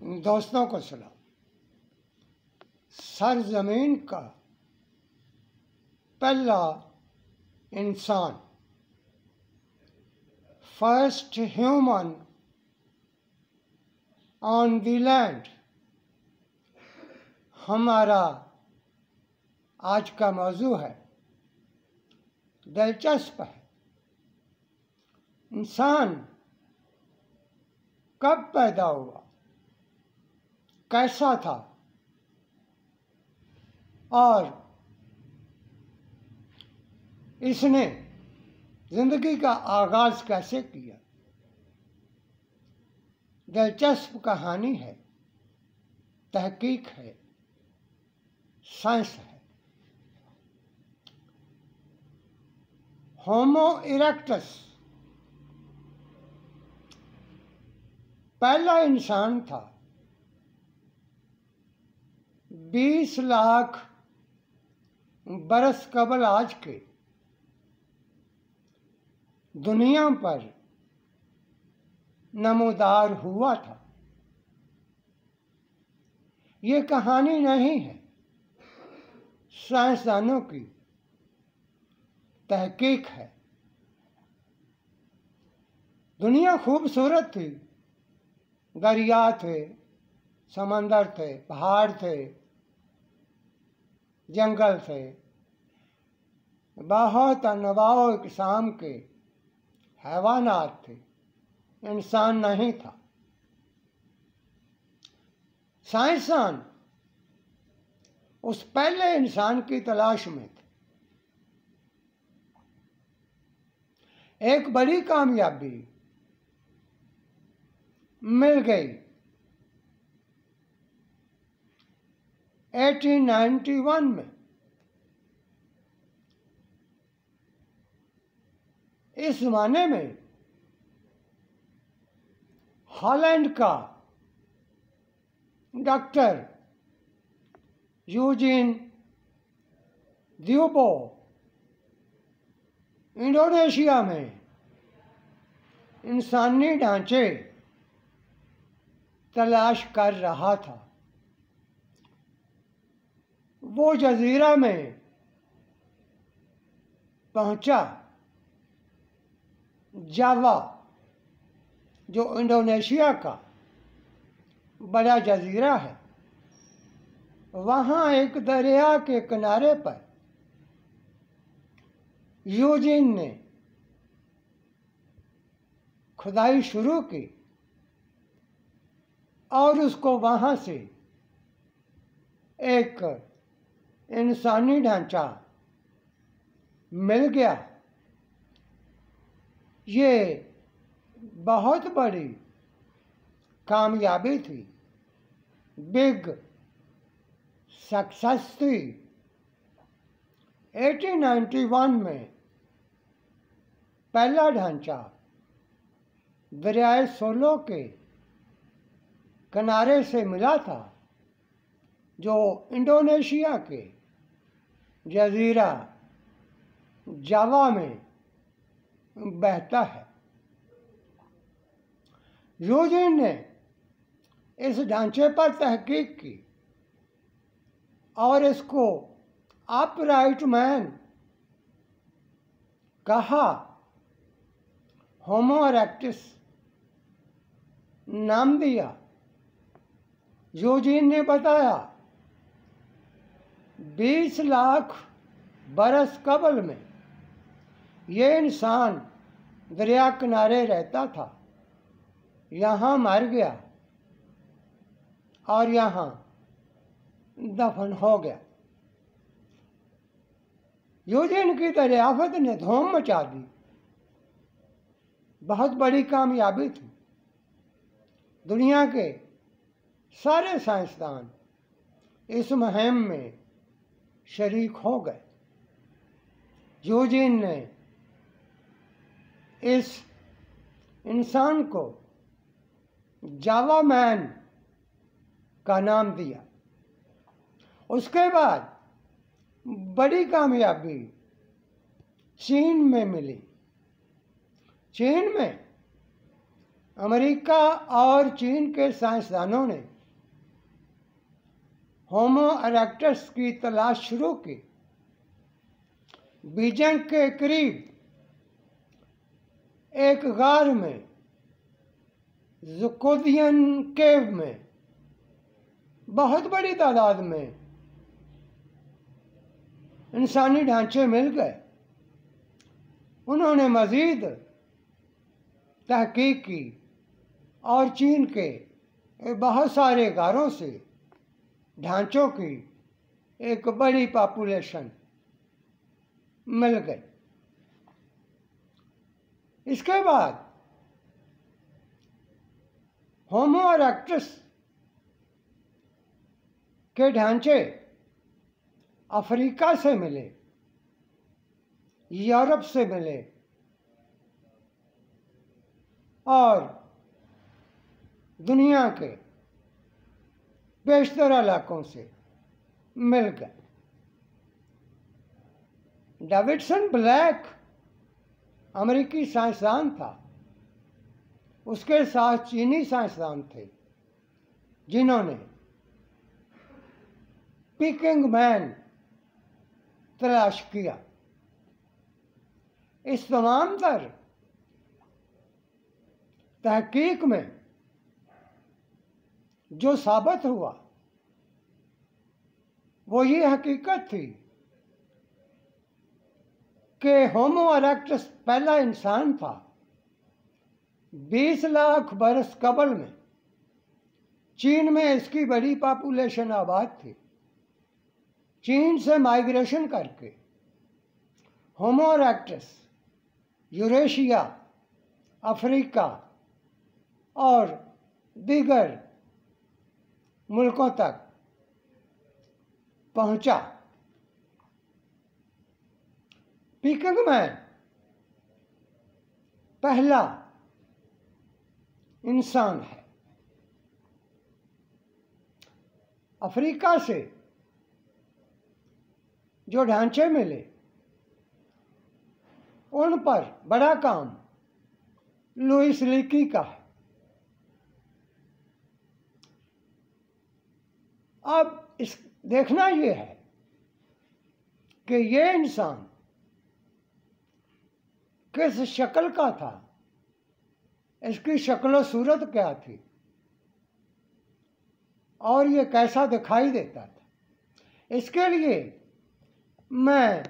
दोस्तों को सलाम। सरजमीन का पहला इंसान, first human on the land, हमारा आज का मौजू है। दिलचस्प है, इंसान कब पैदा हुआ, कैसा था और इसने जिंदगी का आगाज कैसे किया। दिलचस्प कहानी है, तहकीक है, साइंस है। होमो इरेक्टस पहला इंसान था 20 लाख बरस कबल आज के दुनिया पर नमूदार हुआ था। ये कहानी नहीं है, साइंसदानों की तहकीक है। दुनिया खूबसूरत थी, दरिया थे, समंदर थे, पहाड़ थे, जंगल थे, बहुत अनवाओ किस्म के हैवानात थे, इंसान नहीं था। साइंसदान उस पहले इंसान की तलाश में थे। एक बड़ी कामयाबी मिल गई 1891 में। इस जमाने में हॉलैंड का डॉक्टर यूजीन ड्यूबो इंडोनेशिया में इंसानी ढांचे तलाश कर रहा था। वो जजीरा में पहुंचा, जावा जो इंडोनेशिया का बड़ा जजीरा है। वहाँ एक दरिया के किनारे पर यूजीन ने खुदाई शुरू की और उसको वहाँ से एक इंसानी ढांचा मिल गया। ये बहुत बड़ी कामयाबी थी, बिग सक्सेस थी। 1891 में पहला ढांचा दरियाए सोलो के किनारे से मिला था, जो इंडोनेशिया के जजीरा जावा में बहता है। यूजीन ने इस ढांचे पर तहकीक की और इसको अपराइट मैन कहा। होमो इरेक्टस नाम दिया। यूजीन ने बताया 20 लाख बरस कबल में ये इंसान दरिया किनारे रहता था, यहाँ मर गया और यहाँ दफन हो गया। यूजीन की दरियाफत ने धूम मचा दी, बहुत बड़ी कामयाबी थी। दुनिया के सारे साइंसदान इस मुहिम में शरीक हो गए। यूजीन ने इस इंसान को जावा मैन का नाम दिया। उसके बाद बड़ी कामयाबी चीन में मिली। चीन में अमेरिका और चीन के साइंसदानों ने होमो इरेक्टस की तलाश शुरू की। बीजिंग के करीब एक गार में, ज़ुकोदियन केव में, बहुत बड़ी तादाद में इंसानी ढांचे मिल गए। उन्होंने मज़ीद तहकीक की और चीन के बहुत सारे गारों से ढांचों की एक बड़ी पॉपुलेशन मिल गई। इसके बाद होमो इरेक्टस के ढांचे अफ्रीका से मिले, यूरोप से मिले और दुनिया के बेशतर इलाकों से मिल गए। डेविडसन ब्लैक अमेरिकी साइंसदान था, उसके साथ चीनी साइंसदान थे जिन्होंने पीकिंग मैन तलाश किया। इस तमाम तर तहकीक में जो साबित हुआ वो ये हकीकत थी कि होमो इरेक्टस पहला इंसान था। 20 लाख बरस कबल में चीन में इसकी बड़ी पॉपुलेशन आबाद थी। चीन से माइग्रेशन करके होमो इरेक्टस यूरेशिया, अफ्रीका और दीगर मुल्कों तक पहुंचा। पीकिंग मैन पहला इंसान है। अफ्रीका से जो ढांचे मिले उन पर बड़ा काम लुईस लीकी का है। अब इस देखना ये है कि ये इंसान किस शक्ल का था, इसकी शक्ल और सूरत क्या थी और ये कैसा दिखाई देता था। इसके लिए मैं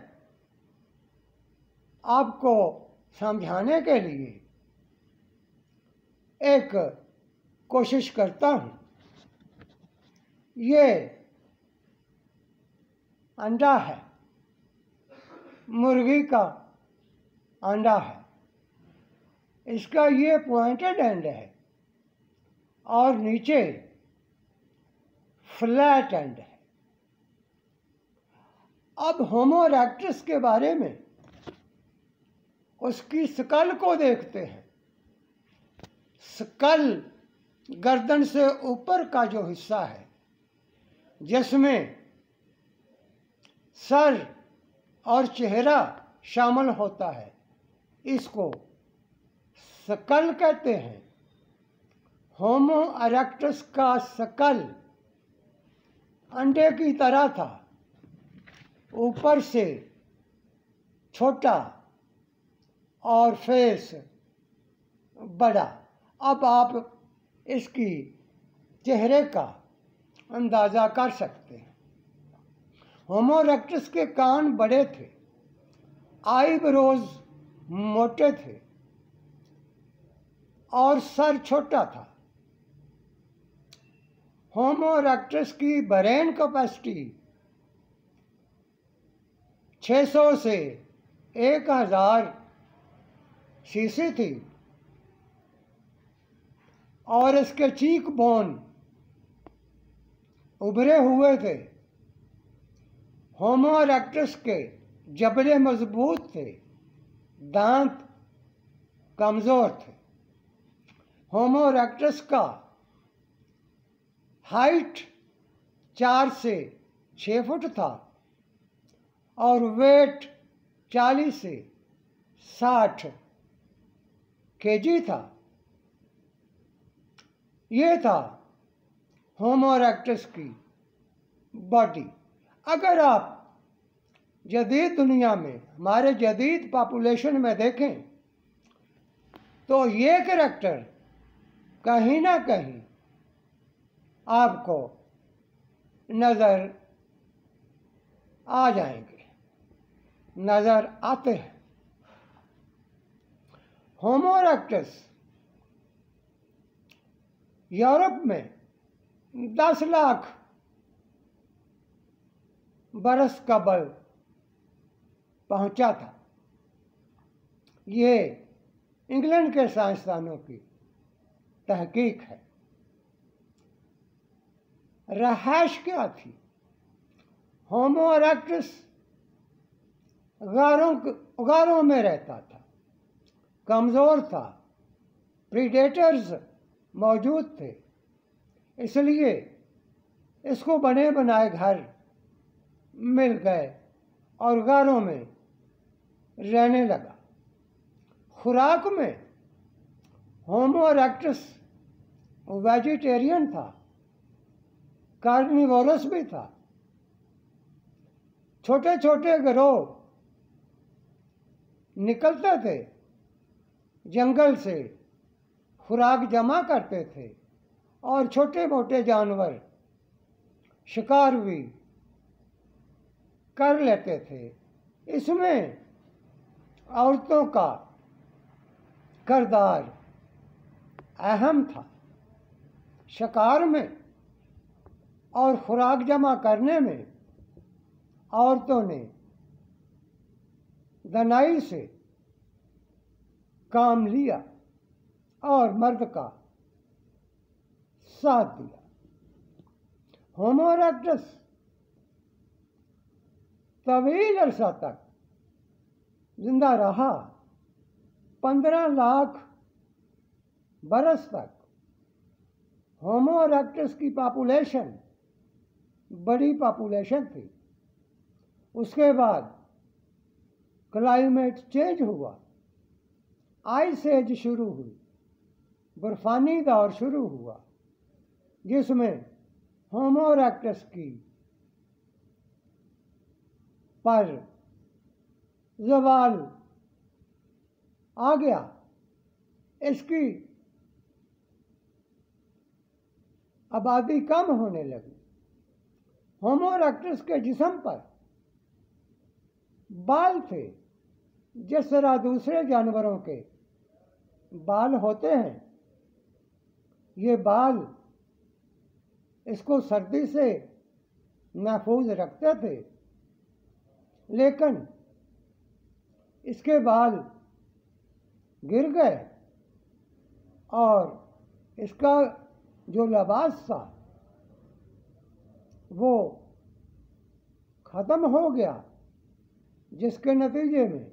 आपको समझाने के लिए एक कोशिश करता हूँ। ये अंडा है, मुर्गी का अंडा है। इसका ये पॉइंटेड एंड है और नीचे फ्लैट एंड है। अब होमो इरेक्टस के बारे में उसकी स्कल को देखते हैं। स्कल गर्दन से ऊपर का जो हिस्सा है जिसमें सर और चेहरा शामिल होता है, इसको स्कल कहते हैं। होमो इरेक्टस का स्कल अंडे की तरह था, ऊपर से छोटा और फेस बड़ा। अब आप इसकी चेहरे का अंदाज़ा कर सकते हैं। होमो इरेक्टस के कान बड़े थे, आईब्रोज मोटे थे और सर छोटा था। होमो इरेक्टस की ब्रेन कैपेसिटी 600 से 1000 सीसी थी और इसके चीक बोन उभरे हुए थे। होमो इरेक्टस के जबड़े मजबूत थे, दांत कमज़ोर थे। होमो इरेक्टस का हाइट 4 से 6 फुट था और वेट 40 से 60 केजी था। ये था होमो इरेक्टस की बॉडी। अगर आप जदीद दुनिया में हमारे जदीद पॉपुलेशन में देखें तो ये कैरेक्टर कहीं ना कहीं आपको नज़र आ जाएंगे, नज़र आते हैं। होमो इरेक्टस यूरोप में 10 लाख बरस कबल पहुंचा था। ये इंग्लैंड के साइंसदानों की तहकीक है। रहायश क्या थी? होमो इरेक्टस गारों में रहता था, कमज़ोर था, प्रीडेटर्स मौजूद थे, इसलिए इसको बने बनाए घर मिल गए और गारों में रहने लगा। खुराक में होमो इरेक्टस वेजिटेरियन था, कार्निवोरस भी था। छोटे छोटे गिरोह निकलते थे, जंगल से खुराक जमा करते थे और छोटे मोटे जानवर शिकार भी कर लेते थे। इसमें औरतों का किरदार अहम था। शिकार में और खुराक जमा करने में औरतों ने दनाई से काम लिया और मर्द का साथ दिया। होमो इरेक्टस तवील अरसा तक जिंदा रहा, 15 लाख बरस तक। होमो इरेक्टस की पॉपुलेशन बड़ी पॉपुलेशन थी। उसके बाद क्लाइमेट चेंज हुआ, आइस एज शुरू हुई, बर्फानी दौर शुरू हुआ, जिसमें होमो इरेक्टस की पर ज़वाल आ गया। इसकी आबादी कम होने लगी। होमो इरेक्टस के जिस्म पर बाल थे, जिस तरह दूसरे जानवरों के बाल होते हैं। ये बाल इसको सर्दी से महफूज रखते थे, लेकिन इसके बाल गिर गए और इसका जो लिबास था वो ख़त्म हो गया, जिसके नतीजे में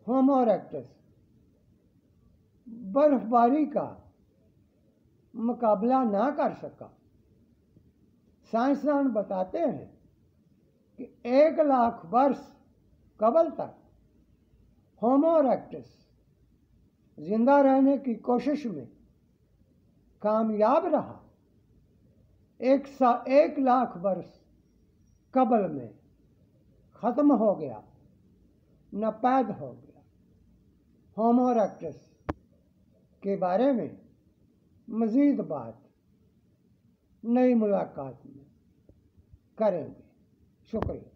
होमो इरेक्टस बर्फबारी का मुकाबला ना कर सका। साइंसदान बताते हैं कि 1 लाख वर्ष कबल तक होमो इरेक्टस जिंदा रहने की कोशिश में कामयाब रहा। 1 लाख वर्ष कबल में ख़त्म हो गया, नापैद हो गया। होमो इरेक्टस के बारे में मज़ीद बात नई मुलाकात में करेंगे। शुक्रिया।